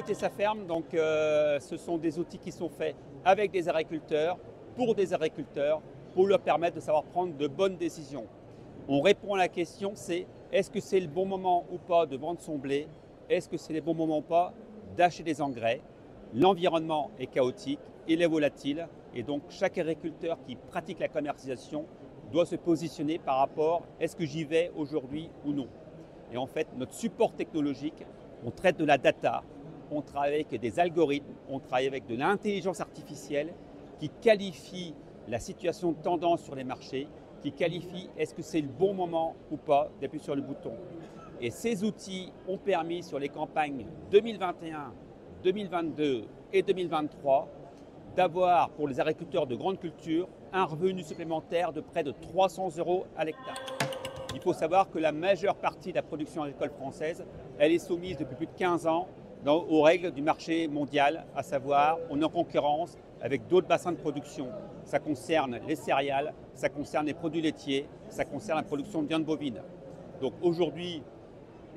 Piloter sa ferme, donc, ce sont des outils qui sont faits avec des agriculteurs, pour leur permettre de savoir prendre de bonnes décisions. On répond à la question, c'est est-ce que c'est le bon moment ou pas de vendre son blé? Est-ce que c'est le bon moment ou pas d'acheter des engrais? L'environnement est chaotique, il est volatile, et donc chaque agriculteur qui pratique la commercialisation doit se positionner par rapport à est-ce que j'y vais aujourd'hui ou non. Et en fait, notre support technologique, on traite de la data, on travaille avec des algorithmes, on travaille avec de l'intelligence artificielle qui qualifie la situation de tendance sur les marchés, qui qualifie est-ce que c'est le bon moment ou pas d'appuyer sur le bouton. Et ces outils ont permis sur les campagnes 2021, 2022 et 2023 d'avoir pour les agriculteurs de grande culture un revenu supplémentaire de près de 300 € à l'hectare. Il faut savoir que la majeure partie de la production agricole française, elle est soumise depuis plus de 15 ans aux règles du marché mondial, à savoir on est en concurrence avec d'autres bassins de production. Ça concerne les céréales, ça concerne les produits laitiers, ça concerne la production de viande bovine. Donc aujourd'hui,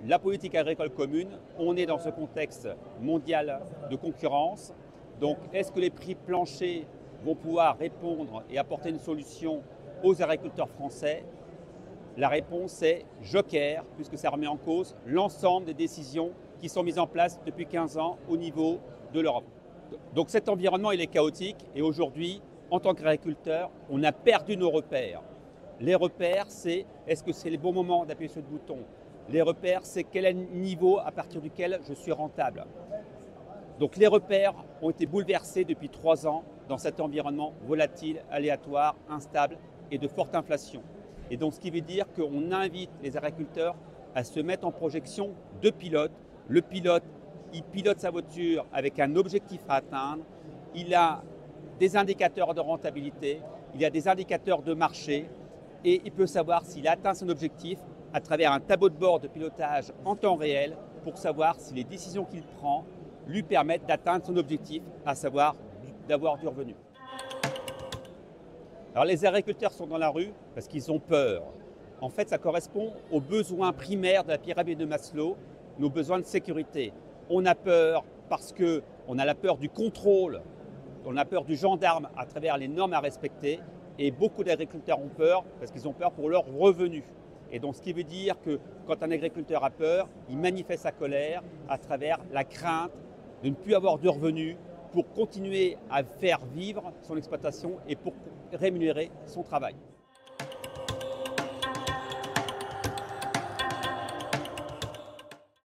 la politique agricole commune, on est dans ce contexte mondial de concurrence. Donc est-ce que les prix planchers vont pouvoir répondre et apporter une solution aux agriculteurs français? La réponse est joker, puisque ça remet en cause l'ensemble des décisions qui sont mises en place depuis 15 ans au niveau de l'Europe. Donc cet environnement, il est chaotique et aujourd'hui, en tant qu'agriculteur, on a perdu nos repères. Les repères, c'est est-ce que c'est le bon moment d'appuyer sur le bouton? Les repères, c'est quel est le niveau à partir duquel je suis rentable. Donc les repères ont été bouleversés depuis 3 ans dans cet environnement volatile, aléatoire, instable et de forte inflation. Et donc ce qui veut dire qu'on invite les agriculteurs à se mettre en projection de pilote. Le pilote, il pilote sa voiture avec un objectif à atteindre. Il a des indicateurs de rentabilité, il a des indicateurs de marché et il peut savoir s'il a atteint son objectif à travers un tableau de bord de pilotage en temps réel pour savoir si les décisions qu'il prend lui permettent d'atteindre son objectif, à savoir d'avoir du revenu. Alors les agriculteurs sont dans la rue parce qu'ils ont peur. En fait, ça correspond aux besoins primaires de la pyramide de Maslow, nos besoins de sécurité. On a peur parce qu'on a la peur du contrôle, on a peur du gendarme à travers les normes à respecter et beaucoup d'agriculteurs ont peur parce qu'ils ont peur pour leurs revenus. Et donc ce qui veut dire que quand un agriculteur a peur, il manifeste sa colère à travers la crainte de ne plus avoir de revenus pour continuer à faire vivre son exploitation et pour rémunérer son travail.